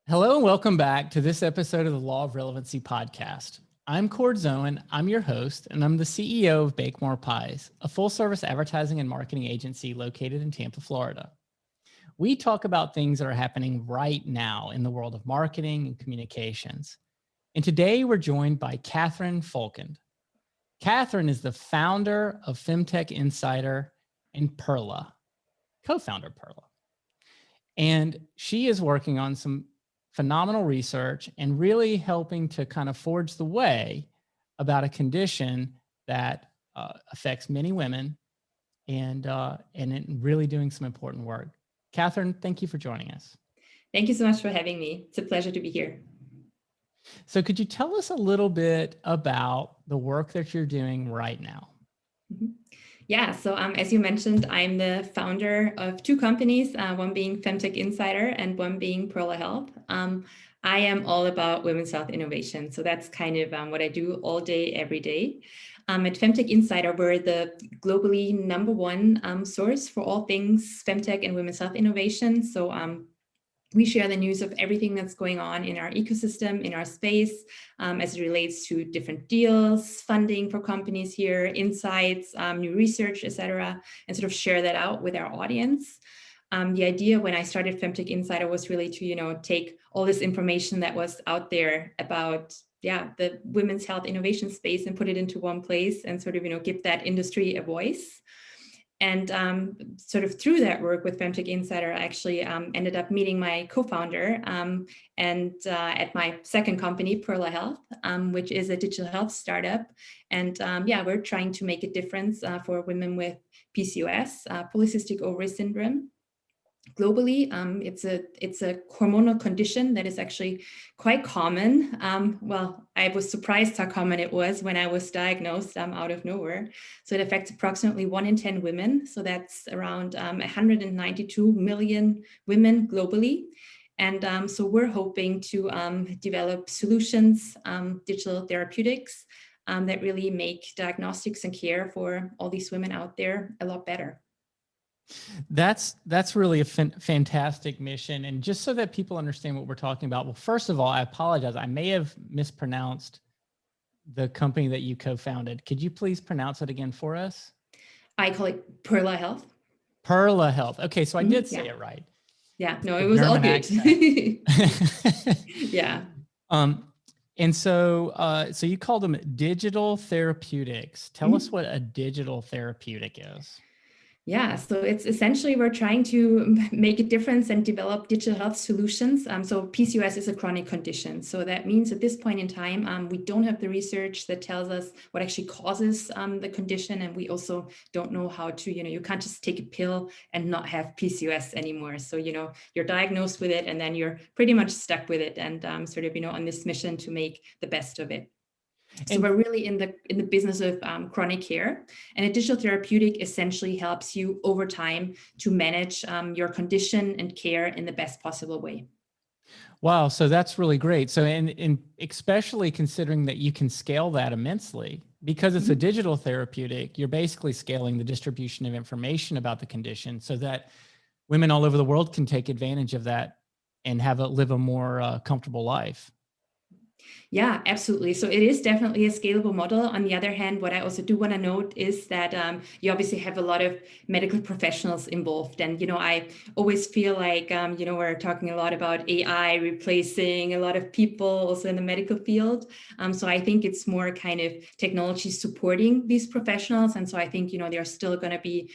Hello and welcome back to this episode of the Law of Relevancy podcast. I'm Cord Zoen, I'm your host, and I'm the CEO of Bake More Pies, a full-service advertising and marketing agency located in Tampa, Florida. We talk about things that are happening right now in the world of marketing and communications. And today we're joined by Kathrin Folkendt. Kathrin is the founder of Femtech Insider and Perla, co-founder Perla. And she is working on some phenomenal research and really helping to kind of forge the way about a condition that affects many women and really doing some important work. Kathrin, thank you for joining us. Thank you so much for having me. It's a pleasure to be here. So could you tell us a little bit about the work that you're doing right now? Mm-hmm. Yeah, so as you mentioned, I'm the founder of two companies, one being Femtech Insider and one being Perla Health. I am all about women's health innovation. So that's kind of what I do all day, every day. At Femtech Insider, we're the globally #1 source for all things Femtech and women's health innovation. So we share the news of everything that's going on in our ecosystem, in our space, as it relates to different deals, funding for companies here, insights, new research, et cetera, and sort of share that out with our audience. The idea when I started Femtech Insider was really to, take all this information that was out there about the women's health innovation space and put it into one place and sort of, give that industry a voice. And sort of through that work with Femtech Insider, I actually ended up meeting my co-founder and at my second company, Perla Health, which is a digital health startup. And we're trying to make a difference for women with PCOS, polycystic ovary syndrome. Globally, it's a hormonal condition that is actually quite common. I was surprised how common it was when I was diagnosed out of nowhere. So it affects approximately 1 in 10 women. So that's around 192 million women globally. And so we're hoping to develop solutions, digital therapeutics that really make diagnostics and care for all these women out there a lot better. That's really a fantastic mission. And just so that people understand what we're talking about, well, first of all, I apologize. I may have mispronounced the company that you co-founded. Could you please pronounce it again for us? I call it Perla Health. Perla Health. Okay, so I did say it right. Yeah, no, it was all good. Yeah. And so you called them digital therapeutics. Tell us what a digital therapeutic is. Yeah, so it's essentially we're trying to make a difference and develop digital health solutions. So PCOS is a chronic condition. So that means at this point in time, we don't have the research that tells us what actually causes the condition. And we also don't know how to, you can't just take a pill and not have PCOS anymore. So, you're diagnosed with it and then you're pretty much stuck with it and sort of, on this mission to make the best of it. So we're really in the business of chronic care, and a digital therapeutic essentially helps you over time to manage your condition and care in the best possible way. Wow, so that's really great. So, and especially considering that you can scale that immensely because it's a digital therapeutic, you're basically scaling the distribution of information about the condition so that women all over the world can take advantage of that and live a more comfortable life. Yeah, absolutely. So it is definitely a scalable model. On the other hand, what I also do want to note is that you obviously have a lot of medical professionals involved. And, I always feel like, we're talking a lot about AI replacing a lot of people also in the medical field. So I think it's more kind of technology supporting these professionals. And so I think, there are still going to be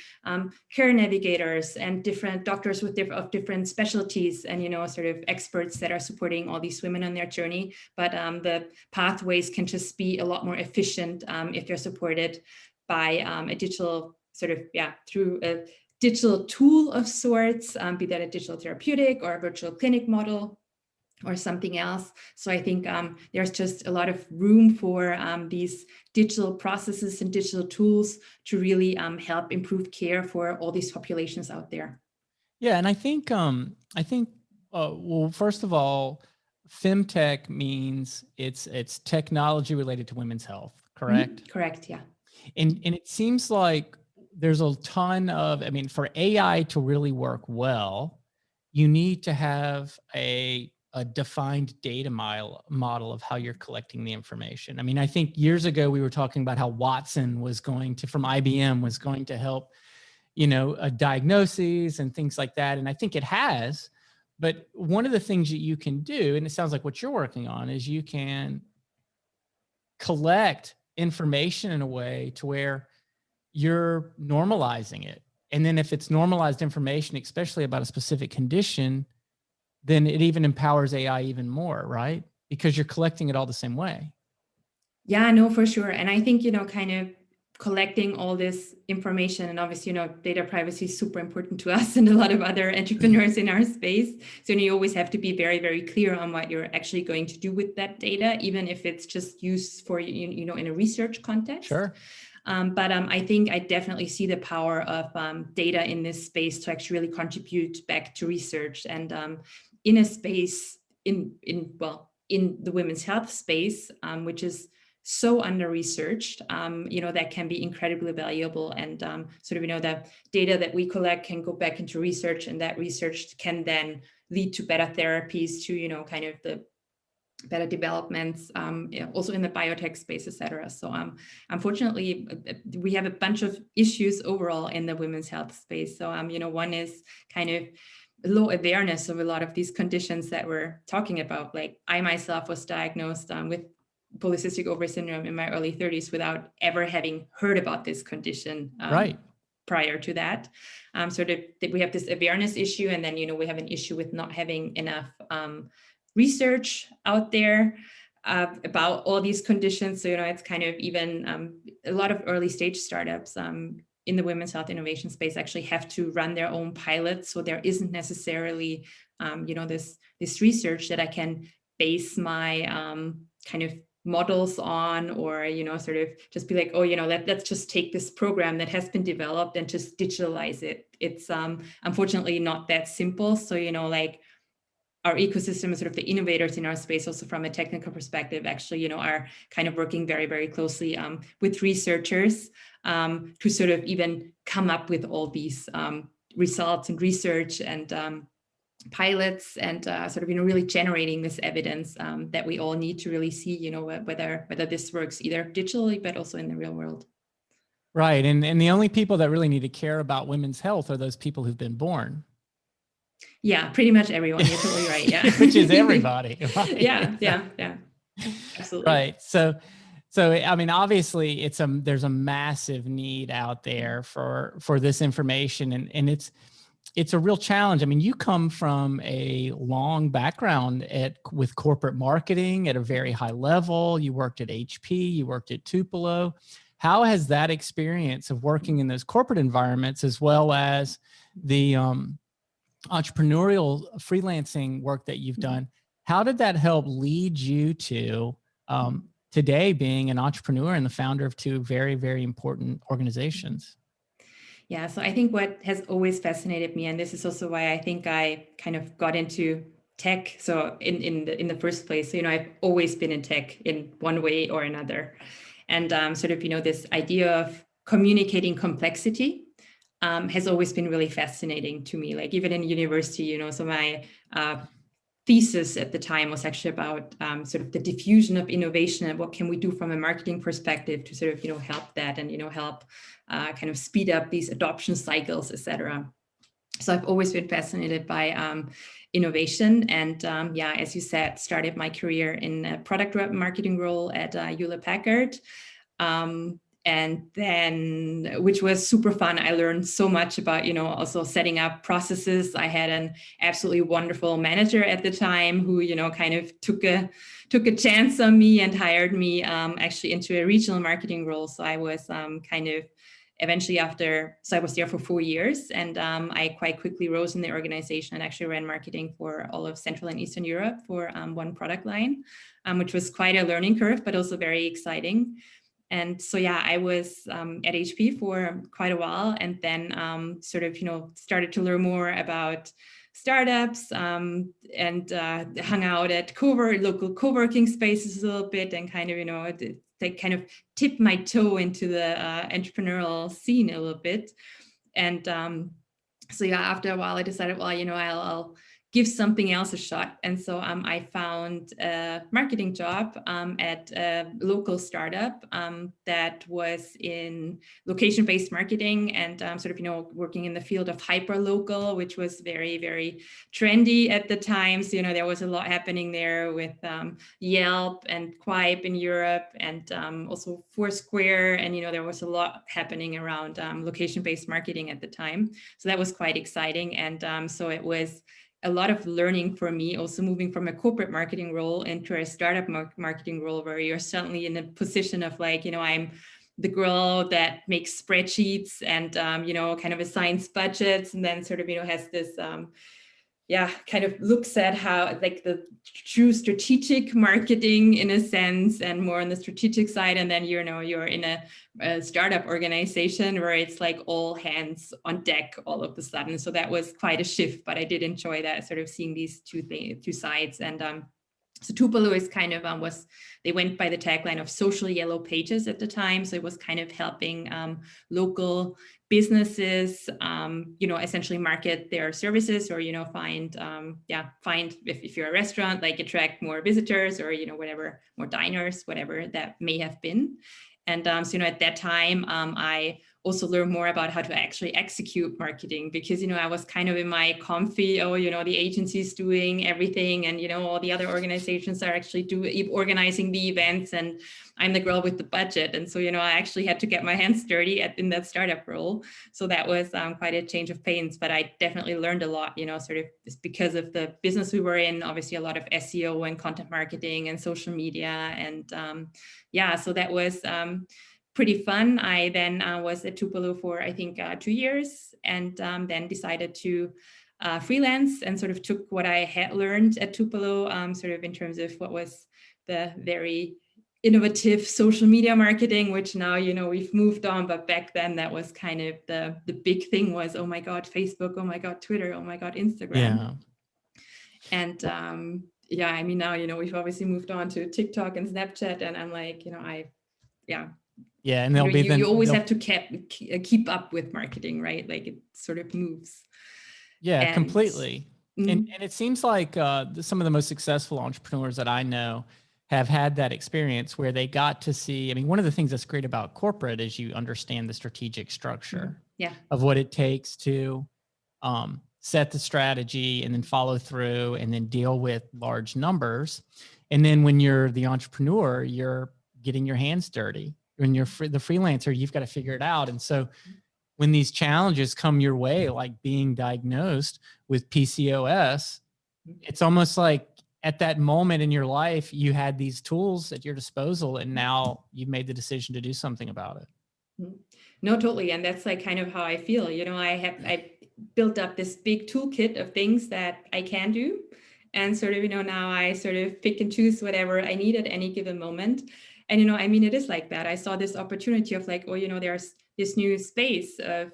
care navigators and different doctors of different specialties and, sort of experts that are supporting all these women on their journey. But the pathways can just be a lot more efficient if they're supported by a digital through a digital tool of sorts, be that a digital therapeutic or a virtual clinic model or something else. So I think there's just a lot of room for these digital processes and digital tools to really help improve care for all these populations out there. Yeah, and I think well, first of all, Femtech means it's technology related to women's health, correct? Correct, yeah. And it seems like there's a ton of, for AI to really work well, you need to have a a defined data model of how you're collecting the information. I mean, I think years ago we were talking about how Watson from IBM was going to help, diagnoses and things like that. And I think it has, but one of the things that you can do, and it sounds like what you're working on, is you can collect information in a way to where you're normalizing it. And then if it's normalized information, especially about a specific condition, then it even empowers AI even more, right? Because you're collecting it all the same way. Yeah, no, for sure. And I think, kind of collecting all this information, and obviously, data privacy is super important to us and a lot of other entrepreneurs in our space. So you always have to be very, very clear on what you're actually going to do with that data, even if it's just used for, in a research context. Sure. But I think I definitely see the power of data in this space to actually really contribute back to research, and in a space in the women's health space, which is so under-researched, that can be incredibly valuable. And the data that we collect can go back into research, and that research can then lead to better therapies, to, kind of the better developments, also in the biotech space, et cetera. So unfortunately, we have a bunch of issues overall in the women's health space. So, one is kind of low awareness of a lot of these conditions that we're talking about. Like I myself was diagnosed with polycystic ovary syndrome in my early 30s without ever having heard about this condition right. prior to that. We have this awareness issue, and then, we have an issue with not having enough research out there about all these conditions. So, it's kind of even a lot of early stage startups in the women's health innovation space actually have to run their own pilots. So there isn't necessarily, this research that I can base my kind of models on, or, sort of just be like, oh, let's just take this program that has been developed and just digitalize it. It's unfortunately not that simple. So, our ecosystem and sort of the innovators in our space, also from a technical perspective, actually, are kind of working very, very closely with researchers to sort of even come up with all these results and research and pilots, and sort of, really generating this evidence that we all need to really see, whether this works either digitally, but also in the real world. Right. And the only people that really need to care about women's health are those people who've been born. Yeah, pretty much everyone. You're totally right. Yeah. Which is everybody. Right? Yeah. Absolutely. Right. So I mean, obviously there's a massive need out there for this information, and it's a real challenge. I mean, you come from a long background with corporate marketing at a very high level. You worked at HP, you worked at Tupelo. How has that experience of working in those corporate environments, as well as the entrepreneurial freelancing work that you've done, how did that help lead you to today being an entrepreneur and the founder of two very, very important organizations? Yeah, so I think what has always fascinated me, and this is also why I think I kind of got into tech. So in the first place, so, I've always been in tech in one way or another, and sort of, this idea of communicating complexity has always been really fascinating to me. Like even in university, so my thesis at the time was actually about sort of the diffusion of innovation and what can we do from a marketing perspective to sort of, help that and, help kind of speed up these adoption cycles, et cetera. So I've always been fascinated by innovation. And as you said, started my career in a product marketing role at Hewlett Packard. And then, which was super fun. I learned so much about, also setting up processes. I had an absolutely wonderful manager at the time who, kind of took a chance on me and hired me actually into a regional marketing role. So I was kind of eventually so I was there for 4 years, and I quite quickly rose in the organization and actually ran marketing for all of Central and Eastern Europe for one product line, which was quite a learning curve, but also very exciting. And so, I was at HP for quite a while, and then sort of, started to learn more about startups and hung out at local co-working spaces a little bit, and kind of, they kind of tipped my toe into the entrepreneurial scene a little bit. And so, after a while, I decided, well, I'll give something else a shot. And so I found a marketing job at a local startup that was in location-based marketing and sort of, working in the field of hyper-local, which was very, very trendy at the time. So, there was a lot happening there with Yelp and Quip in Europe and also Foursquare. And, there was a lot happening around location-based marketing at the time. So that was quite exciting. And so it was a lot of learning for me, also moving from a corporate marketing role into a startup marketing role, where you're certainly in a position of like, I'm the girl that makes spreadsheets and, kind of assigns budgets, and then sort of, has this, kind of looks at how like the true strategic marketing in a sense, and more on the strategic side. And then, you're in a startup organization where it's like all hands on deck all of a sudden. So that was quite a shift, but I did enjoy that, sort of seeing these two sides. And so Tupelo is kind of they went by the tagline of social yellow pages at the time. So it was kind of helping local businesses, essentially market their services, or, find if you're a restaurant, like attract more visitors, or, whatever, more diners, whatever that may have been. And so, at that time, I also learned more about how to actually execute marketing, because, I was kind of in my comfy, the agency's doing everything, and, all the other organizations are actually organizing the events, and I'm the girl with the budget. And so, I actually had to get my hands dirty in that startup role. So that was quite a change of pace, but I definitely learned a lot, sort of just because of the business we were in, obviously a lot of SEO and content marketing and social media. And so that was pretty fun. I then was at Tupelo for, I think, 2 years, and then decided to freelance, and sort of took what I had learned at Tupelo, sort of in terms of what was the very innovative social media marketing, which now, we've moved on. But back then that was kind of the big thing was, oh my God, Facebook, oh my God, Twitter, oh my God, Instagram. Yeah. And I mean, now, we've obviously moved on to TikTok and Snapchat, and I'm like, Yeah, and you always have to keep up with marketing, right? Like it sort of moves. Yeah, completely. And it seems like some of the most successful entrepreneurs that I know have had that experience where they got to see, I mean, one of the things that's great about corporate is you understand the strategic structure of what it takes to set the strategy and then follow through and then deal with large numbers. And then when you're the entrepreneur, you're getting your hands dirty. When you're the freelancer, you've got to figure it out. And so when these challenges come your way, like being diagnosed with PCOS, it's almost like at that moment in your life, you had these tools at your disposal, and now you've made the decision to do something about it. No, totally. And that's like kind of how I feel. I built up this big toolkit of things that I can do. And sort of, now I sort of pick and choose whatever I need at any given moment. And, I mean, it is like that. I saw this opportunity of like, there's this new space of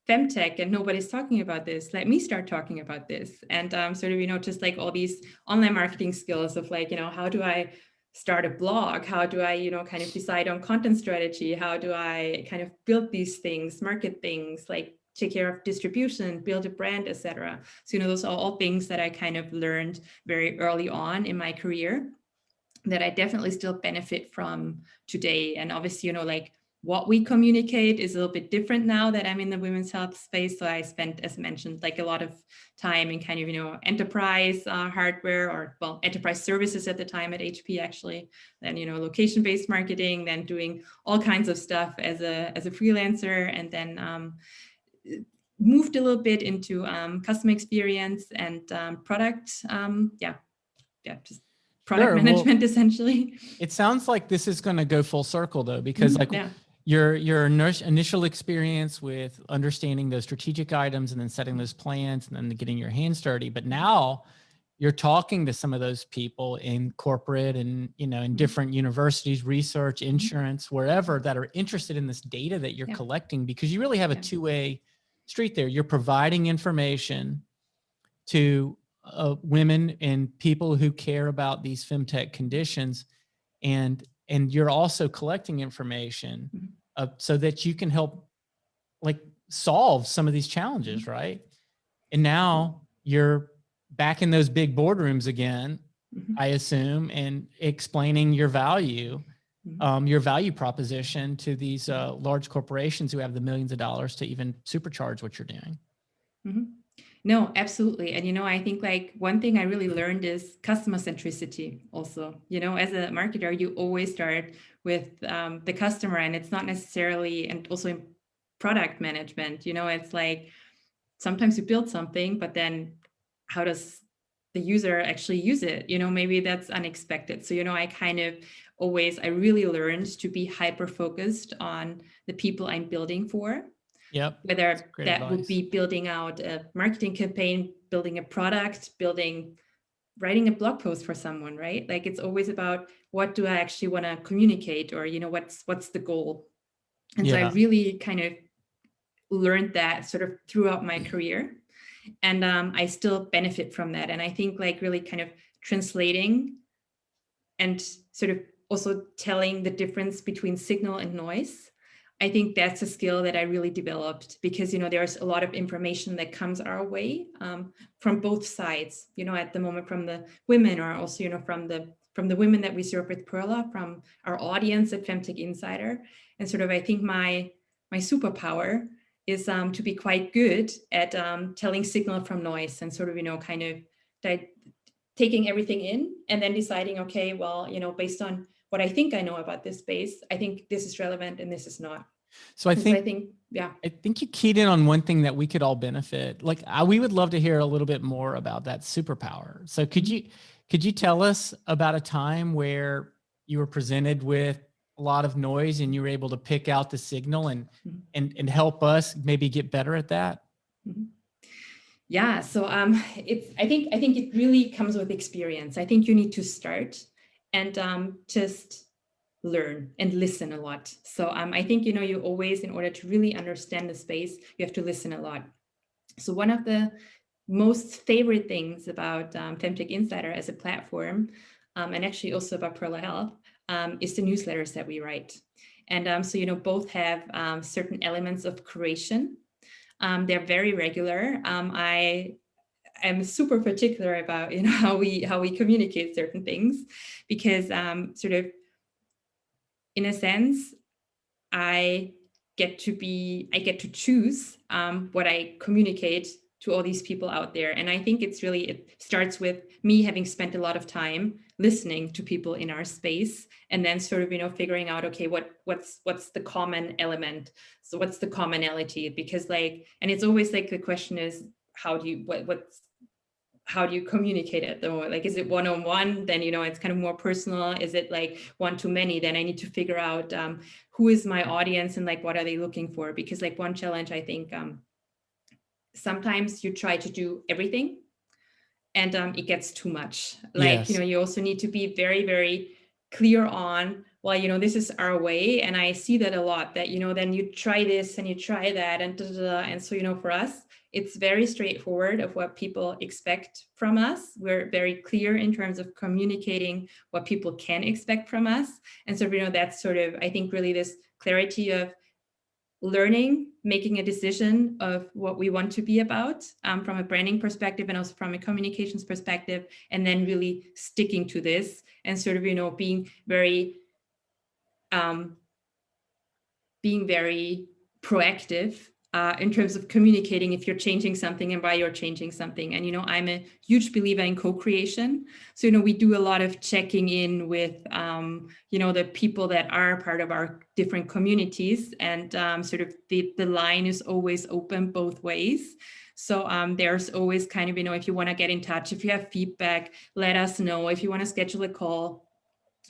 Femtech and nobody's talking about this. Let me start talking about this. And sort of, just like all these online marketing skills of like, how do I start a blog? How do I, kind of decide on content strategy? How do I kind of build these things, market things, like take care of distribution, build a brand, etc. So, those are all things that I kind of learned very early on in my career that I definitely still benefit from today. And obviously, like what we communicate is a little bit different now that I'm in the women's health space. So I spent, as mentioned, like a lot of time in kind of, enterprise hardware, or well, enterprise services at the time at HP actually, then, location-based marketing, then doing all kinds of stuff as a freelancer, and then moved a little bit into customer experience and product. Just product management, essentially. It sounds like this is going to go full circle though, because your initial experience with understanding those strategic items and then setting those plans and then getting your hands dirty, but now you're talking to some of those people in corporate and, in different universities, research, insurance, wherever, that are interested in this data that you're collecting, because you really have a two-way street there. You're providing information to women and people who care about these femtech conditions, and you're also collecting information so that you can help like solve some of these challenges, right? And now you're back in those big boardrooms again, Mhm. I assume, and explaining your value proposition to these large corporations who have the millions of dollars to even supercharge what you're doing. Mhm. No, absolutely. And, I think like one thing I really learned is customer centricity also. As a marketer, you always start with the customer, and it's not necessarily, and also in product management, it's like sometimes you build something, but then how does the user actually use it? Maybe that's unexpected. So, I really learned to be hyper focused on the people I'm building for. Yep. Whether Great that would advice. be building out a marketing campaign, building a product, writing a blog post for someone, right? Like it's always about what do I actually want to communicate, or what's the goal. And so I Yeah. really kind of learned that sort of throughout my career, and I still benefit from that. And I think like really kind of translating and sort of also telling the difference between signal and noise, I think that's a skill that I really developed, because there's a lot of information that comes our way from both sides, at the moment, from the women, or also from the women that we serve with Perla, from our audience at Femtech Insider. And sort of I think my superpower is to be quite good at telling signal from noise, and sort of kind of taking everything in and then deciding, okay, well, based on what I think I know about this space, I think this is relevant and this is not. So I think, yeah. I think you keyed in on one thing that we could all benefit. Like we would love to hear a little bit more about that superpower. So could you tell us about a time where you were presented with a lot of noise and you were able to pick out the signal and help us maybe get better at that? Yeah. So I think it really comes with experience. I think you need to start and just learn and listen a lot. So I think you always, in order to really understand the space, you have to listen a lot. So one of the most favorite things about Femtech Insider as a platform, and actually also about Perla Health, is the newsletters that we write. And so both have certain elements of curation. They're very regular. I am super particular about how we communicate certain things, because sort of in a sense, I get to choose what I communicate to all these people out there. And I think it starts with me having spent a lot of time listening to people in our space, and then sort of figuring out, okay, what's the common element? So what's the commonality? Because and it's always like the question is, how do you communicate it though? Like, is it one-on-one? Then, it's kind of more personal. Is it like one-to-many? Then I need to figure out who is my audience and like, what are they looking for? Because like one challenge, I think sometimes you try to do everything and it gets too much. Like, Yes. You also need to be very, very clear on, well, this is our way. And I see that a lot, that, then you try this and you try that and and so, for us, it's very straightforward of what people expect from us. We're very clear in terms of communicating what people can expect from us. And so, that's sort of, I think, really this clarity of learning, making a decision of what we want to be about from a branding perspective and also from a communications perspective, and then really sticking to this and sort of, being very proactive in terms of communicating if you're changing something and why you're changing something. And, I'm a huge believer in co-creation. So, we do a lot of checking in with, the people that are part of our different communities, and sort of the line is always open both ways. So there's always kind of, if you want to get in touch, if you have feedback, let us know. If you want to schedule a call,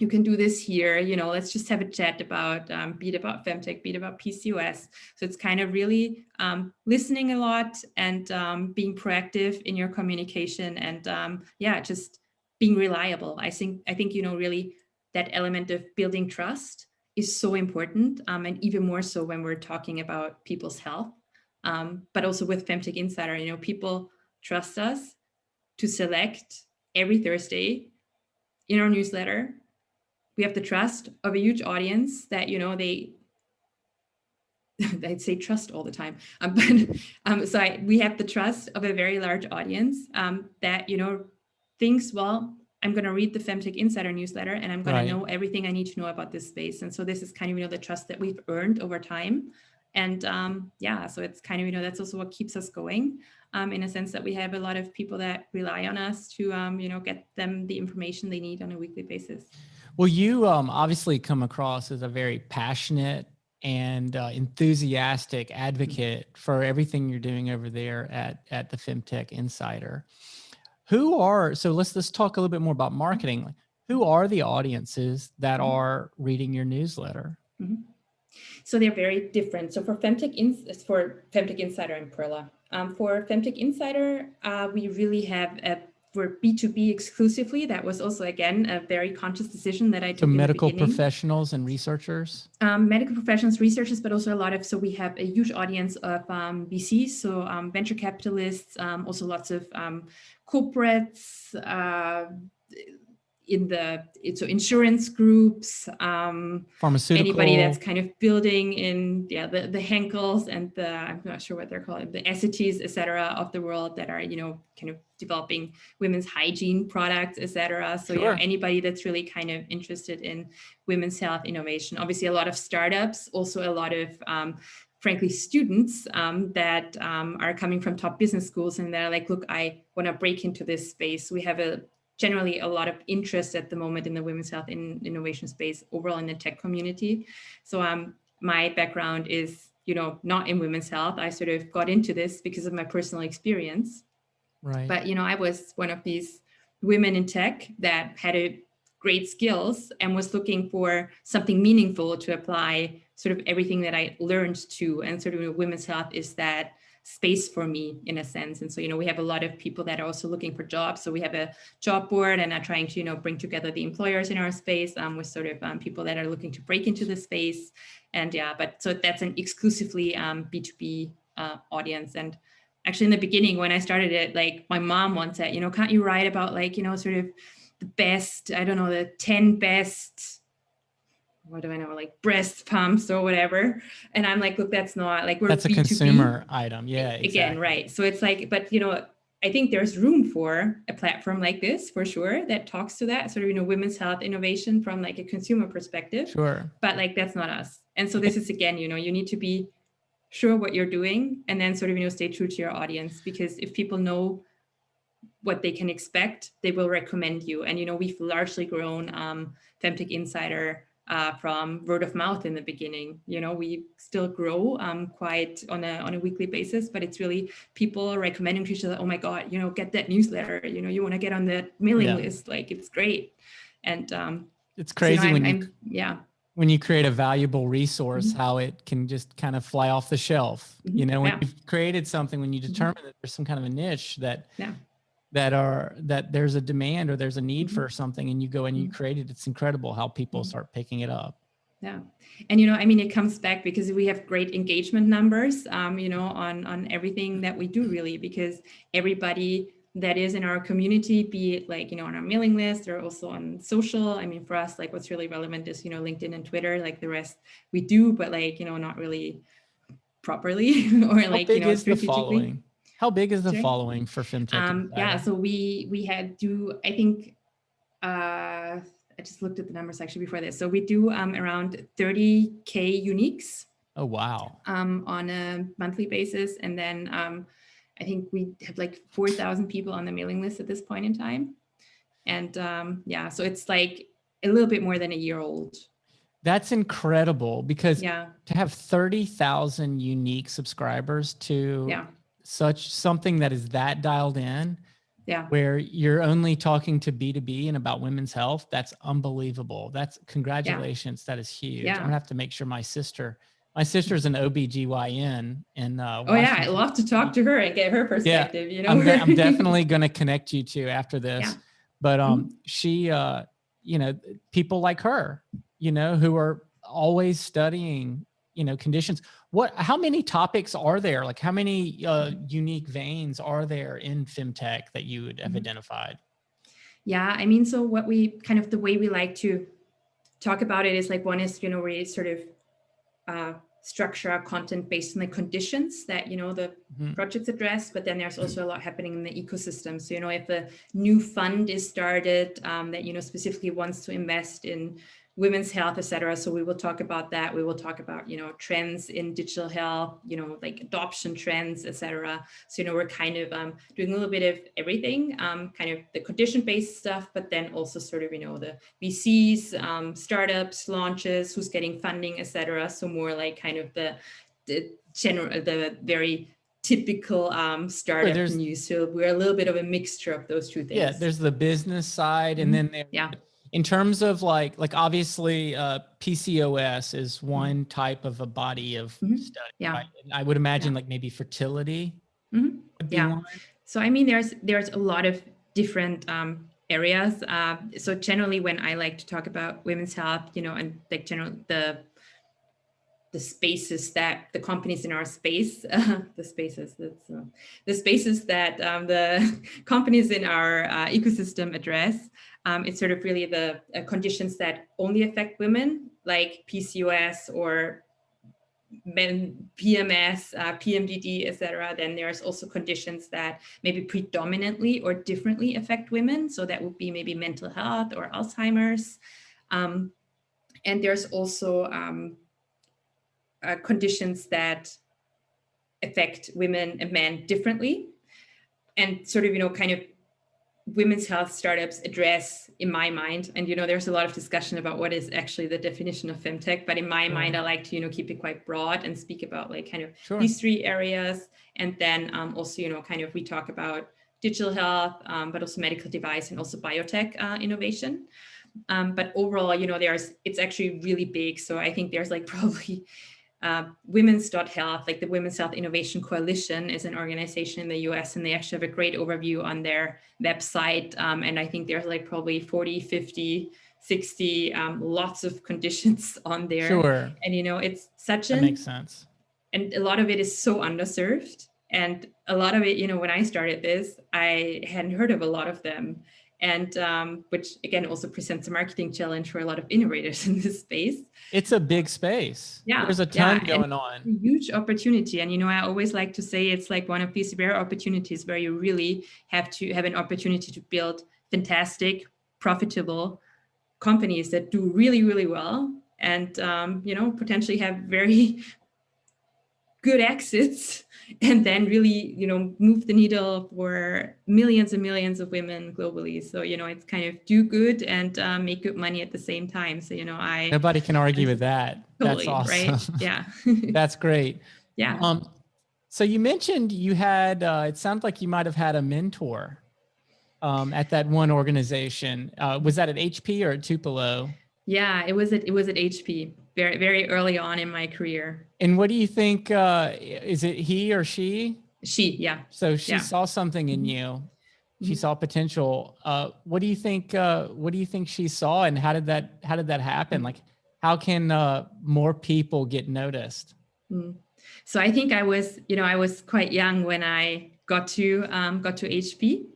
you can do this here, let's just have a chat about, be it about Femtech, be it about PCOS. So it's kind of really listening a lot and being proactive in your communication, and just being reliable. I think, really that element of building trust is so important, and even more so when we're talking about people's health. But also with Femtech Insider, people trust us to select every Thursday in our newsletter. We have the trust of a huge audience that, I'd say trust all the time. We have the trust of a very large audience that, thinks, well, I'm going to read the Femtech Insider newsletter and I'm going to know everything I need to know about this space. And so this is kind of, the trust that we've earned over time. And so it's kind of, that's also what keeps us going in a sense that we have a lot of people that rely on us to, get them the information they need on a weekly basis. Well, you obviously come across as a very passionate and enthusiastic advocate for everything you're doing over there at the Femtech Insider. So let's talk a little bit more about marketing. Who are the audiences that are reading your newsletter? Mm-hmm. So they're very different. So for Femtech Insider and Perla, for Femtech Insider, we really have for B2B exclusively. That was also, again, a very conscious decision that I took. So medical professionals and researchers? Medical professionals, researchers, but also so we have a huge audience of VCs, so venture capitalists, also lots of corporates, insurance groups, pharmaceutical, anybody that's kind of building in the Henkels and I'm not sure what they're called, the Essities, et cetera, of the world that are kind of developing women's hygiene products, et cetera. So anybody that's really kind of interested in women's health innovation. Obviously a lot of startups, also a lot of frankly students that are coming from top business schools, and they're like, look, I want to break into this space. We have generally a lot of interest at the moment in the women's health innovation space overall in the tech community. So my background is, not in women's health. I sort of got into this because of my personal experience. Right. But, I was one of these women in tech that had great skills and was looking for something meaningful to apply sort of everything that I learned to. And sort of women's health is that space for me in a sense. And so, we have a lot of people that are also looking for jobs. So we have a job board and are trying to, bring together the employers in our space with sort of people that are looking to break into the space. And so that's an exclusively B2B audience. And actually in the beginning, when I started it, like my mom once said, can't you write about like, sort of the best, I don't know, the 10 best, what do I know, like breast pumps or whatever. And I'm like, look, that's not like, that's a B2B. Consumer item. Yeah, exactly. Again, right. So it's like, but I think there's room for a platform like this for sure that talks to that sort of, women's health innovation from like a consumer perspective. Sure. But like, that's not us. And so this is, again, you need to be sure what you're doing and then sort of, stay true to your audience, because if people know what they can expect, they will recommend you. And, we've largely grown Femtech Insider from word of mouth in the beginning. We still grow quite on a weekly basis, but it's really people recommending to each other, oh my God, get that newsletter, you want to get on that mailing list, like it's great. And it's crazy when you create a valuable resource, mm-hmm. how it can just kind of fly off the shelf. Mm-hmm. When you've created something, when you determine that there's some kind of a niche that there's a demand or there's a need for something, and you go and you create it, it's incredible how people start picking it up. Yeah. And, it comes back because we have great engagement numbers, on everything that we do really, because everybody that is in our community, be it like, on our mailing list or also on social. I mean, for us, like what's really relevant is, LinkedIn and Twitter, like the rest we do, but like, not really properly or how like, big is the following? How big is the following for Femtech? So we had I think, I just looked at the numbers actually before this. So we do around 30K uniques. Oh, wow. On a monthly basis. And then I think we have like 4,000 people on the mailing list at this point in time. And so it's like a little bit more than a year old. That's incredible, because to have 30,000 unique subscribers to such something that is that dialed in, where you're only talking to B2B and about women's health, that's unbelievable. That's congratulations. That is huge. I'm gonna have to make sure my sister's an OBGYN in Washington. I'd love to talk to her and get her perspective. I'm definitely going to connect you to after this. But she, people like her, who are always studying, conditions. How many topics are there? Like how many unique veins are there in Femtech that you would have identified? Yeah, I mean, so what we kind of, the way we like to talk about it is like, one is, where you sort of structure our content based on the conditions that, the projects address, but then there's also a lot happening in the ecosystem. So, if a new fund is started that, specifically wants to invest in women's health, et cetera. So we will talk about that. We will talk about, trends in digital health, like adoption trends, et cetera. So, we're kind of doing a little bit of everything, kind of the condition-based stuff, but then also sort of, the VCs, startups, launches, who's getting funding, et cetera. So more like kind of the very typical startup news. So we're a little bit of a mixture of those two things. Yeah, there's the business side, and then in terms of like obviously PCOS is one type of a body of study. Yeah, right? I would imagine like maybe fertility. Would be one. So I mean, there's a lot of different areas. So generally, when I like to talk about women's health, and like the spaces that the companies in our space, the spaces that the companies in our ecosystem address, it's sort of really the conditions that only affect women, like PCOS or PMS, PMDD, etc. Then there's also conditions that maybe predominantly or differently affect women. So that would be maybe mental health or Alzheimer's. And there's also conditions that affect women and men differently. And sort of, kind of women's health startups address, in my mind, and, there's a lot of discussion about what is actually the definition of femtech, but in my mind, I like to, keep it quite broad and speak about like kind of these three areas. And then also, kind of we talk about digital health, but also medical device and also biotech innovation. But overall, it's actually really big. So I think there's like probably women's.health, like the Women's Health Innovation Coalition is an organization in the US, and they actually have a great overview on their website. And I think there's like probably 40, 50, 60, lots of conditions on there. Sure. And, it's such that makes sense. And a lot of it is so underserved. And a lot of it, when I started this, I hadn't heard of a lot of them. And which again also presents a marketing challenge for a lot of innovators in this space. It's a big space. Yeah, there's a ton going on. A huge opportunity, and I always like to say it's like one of these rare opportunities where you really have to have an opportunity to build fantastic, profitable companies that do really, really well, and potentially have very good exits, and then really, move the needle for millions and millions of women globally. So, it's kind of do good and make good money at the same time. So, nobody can argue with that. Totally, that's awesome. Right? Yeah. That's great. Yeah. So you mentioned you had, it sounds like you might've had a mentor at that one organization. Was that at HP or at Tupelo? Yeah, it was at HP. Very, very early on in my career. And what do you think, is it he or she? She, yeah. So she saw something in you. She saw potential. What do you think she saw, and how did that happen? Like, how can more people get noticed? So I think I was quite young when I got to HP.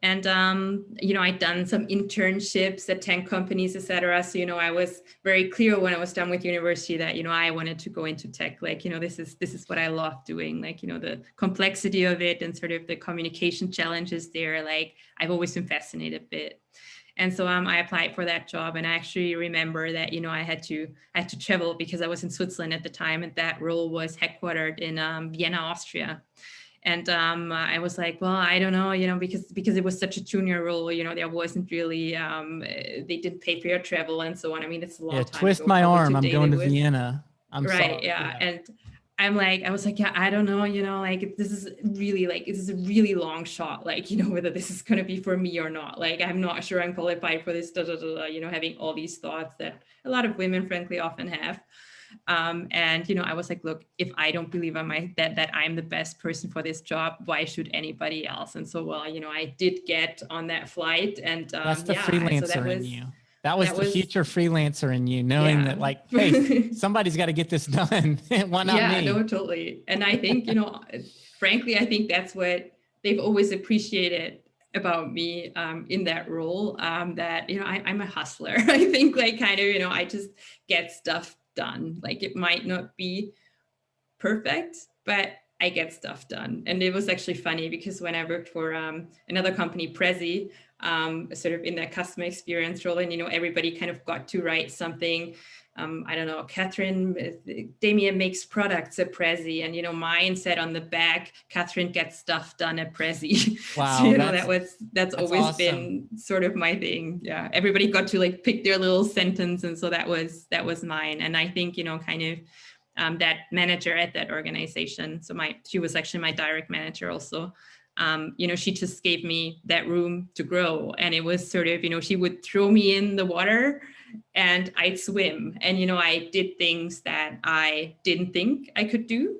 And, I'd done some internships at tech companies, et cetera. So, I was very clear when I was done with university that, I wanted to go into tech. Like, this is what I love doing. Like, the complexity of it and sort of the communication challenges there. Like, I've always been fascinated a bit. And so I applied for that job, and I actually remember that, I had to travel because I was in Switzerland at the time, and that role was headquartered in Vienna, Austria. And I was like, well, I don't know, because it was such a junior role, there wasn't really, they didn't pay for your travel and so on. I mean, it's a long time. Twist my arm. I'm going to Vienna. I'm right. sorry. Yeah. And I was like, yeah, I don't know, like, this is a really long shot, like, whether this is going to be for me or not. Like, I'm not sure I'm qualified for this, having all these thoughts that a lot of women, frankly, often have. And I was like, look, if I don't believe that I'm the best person for this job, why should anybody else? And so, well, I did get on that flight, and that's the freelancer in you. That was the future freelancer in you, knowing that, like, hey, somebody's got to get this done. Why not me? Yeah, no, totally. And I think, frankly, I think that's what they've always appreciated about me in that role, that, I'm a hustler. I think, like, kind of, I just get stuff done. Like, it might not be perfect, but I get stuff done. And it was actually funny because when I worked for another company, Prezi, sort of in that customer experience role, and, everybody kind of got to write something. I don't know, Damien makes products at Prezi, and, mine said on the back, Kathrin gets stuff done at Prezi. Wow. So, that's always awesome. been sort of my thing. Yeah. Everybody got to like pick their little sentence. And so that was mine. And I think, kind of that manager at that organization. So she was actually my direct manager also. She just gave me that room to grow. And it was sort of, she would throw me in the water and I'd swim. And, I did things that I didn't think I could do.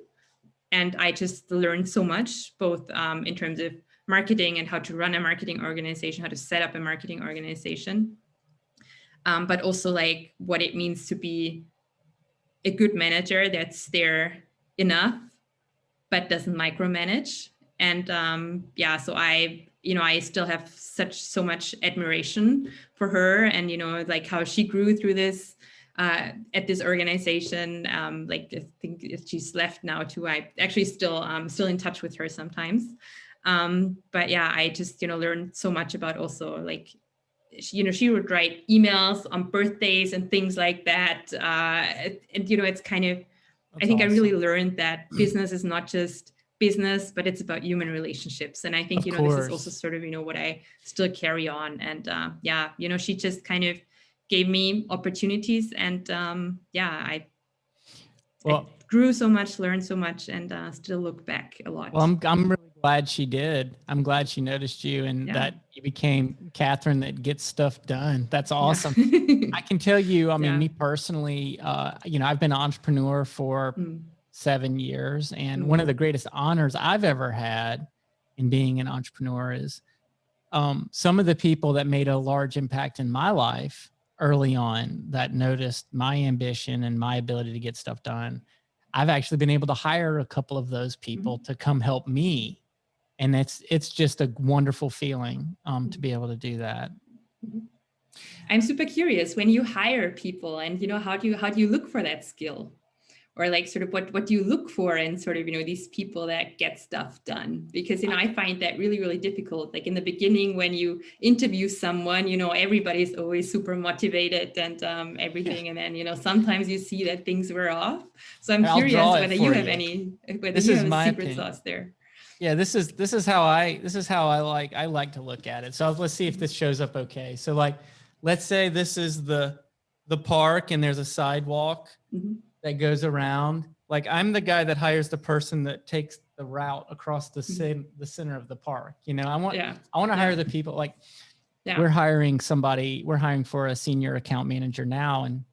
And I just learned so much, both in terms of marketing and how to run a marketing organization, how to set up a marketing organization, but also like what it means to be a good manager that's there enough, but doesn't micromanage. And so I still have so much admiration for her, and like how she grew through this at this organization. Like I think she's left now too. I actually still in touch with her sometimes. But yeah, I just learned so much about also like she would write emails on birthdays and things like that. And it's kind of, I think awesome. I really learned that business is not just business, but it's about human relationships. And I think, this is also sort of, what I still carry on. And she just kind of gave me opportunities. And I grew so much, learned so much, and still look back a lot. Well, I'm really glad she did. I'm glad she noticed you and that you became Kathrin that gets stuff done. That's awesome. Yeah. I can tell you, I mean, me personally, I've been an entrepreneur for 7 years. And one of the greatest honors I've ever had in being an entrepreneur is some of the people that made a large impact in my life early on that noticed my ambition and my ability to get stuff done. I've actually been able to hire a couple of those people to come help me. And it's just a wonderful feeling to be able to do that. I'm super curious when you hire people and, how do you look for that skill? Or like sort of what do you look for in sort of, these people that get stuff done? Because, I find that really, really difficult. Like in the beginning, when you interview someone, everybody's always super motivated and everything. And then, sometimes you see that things were off. So I'm curious whether you have a secret sauce there. Yeah, this is how I like to look at it. So let's see if this shows up okay. So like, let's say this is the park and there's a sidewalk that goes around. Like I'm the guy that hires the person that takes the route across the center of the park. I want to hire the people like we're hiring for a senior account manager now. And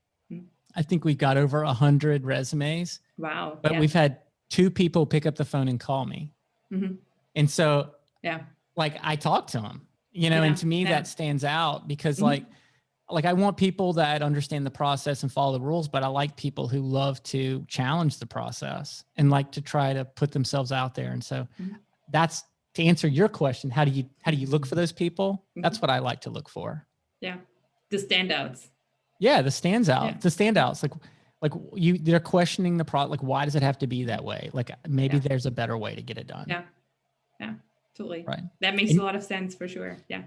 I think we've got over 100 resumes. Wow. But we've had 2 people pick up the phone and call me. And so like I talk to them, and to me that stands out because like I want people that understand the process and follow the rules, but I like people who love to challenge the process and like to try to put themselves out there. And so that's to answer your question. How do you look for those people? That's what I like to look for. Yeah. The standouts. Yeah. The standouts. Like they're questioning the product. Like, why does it have to be that way? Like maybe there's a better way to get it done. Yeah. Yeah, totally. Right. That makes a lot of sense for sure. Yeah.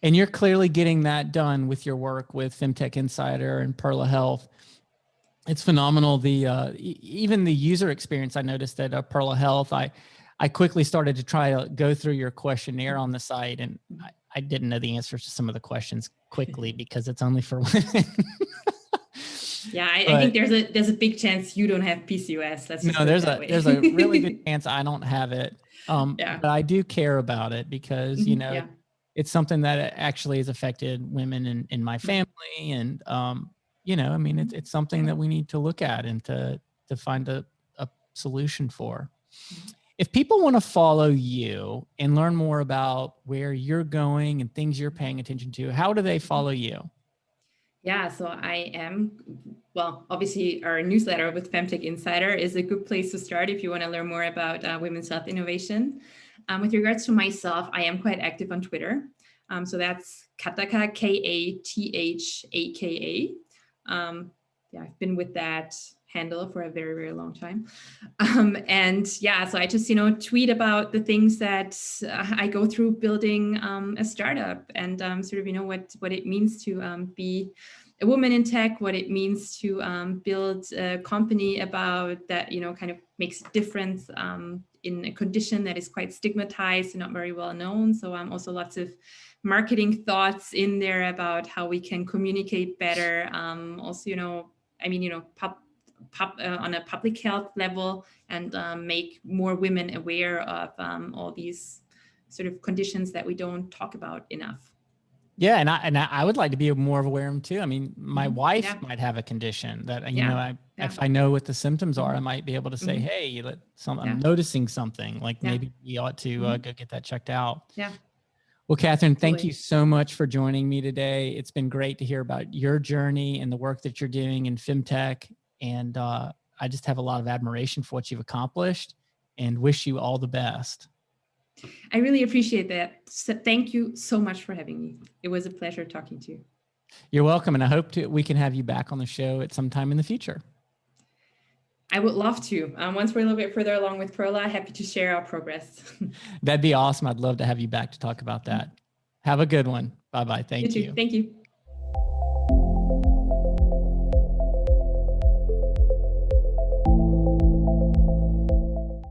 And you're clearly getting that done with your work with Femtech Insider and Perla Health. It's phenomenal. Even the user experience I noticed at Perla Health, I quickly started to try to go through your questionnaire on the site, and I didn't know the answers to some of the questions quickly because it's only for women. Yeah, I think there's a big chance you don't have PCOS. There's a really good chance I don't have it. But I do care about it because it's something that actually has affected women in my family, and it's something that we need to look at and to find a solution for. If people want to follow you and learn more about where you're going and things you're paying attention to, how do they follow you? Yeah, so I am, obviously our newsletter with Femtech Insider is a good place to start if you want to learn more about women's health innovation. With regards to myself, I am quite active on Twitter. So that's Kataka, Kathaka. I've been with that handle for a very, very long time. And yeah, so I just, tweet about the things that I go through building a startup, and sort of, what it means to be a woman in tech, what it means to build a company about that, kind of makes a difference in a condition that is quite stigmatized and not very well known. So also lots of marketing thoughts in there about how we can communicate better. Also, on a public health level, and make more women aware of all these sort of conditions that we don't talk about enough. Yeah, and I would like to be more aware of them too. I mean, my wife might have a condition that if I know what the symptoms are, I might be able to say, "Hey, I'm noticing something. Like maybe we ought to go get that checked out." Yeah. Well, Kathrin, thank you so much for joining me today. It's been great to hear about your journey and the work that you're doing in Femtech, and I just have a lot of admiration for what you've accomplished, and wish you all the best. I really appreciate that. So thank you so much for having me. It was a pleasure talking to you. You're welcome. And I hope we can have you back on the show at some time in the future. I would love to. Once we're a little bit further along with Prola, happy to share our progress. That'd be awesome. I'd love to have you back to talk about that. Have a good one. Bye-bye. Thank you. Thank you.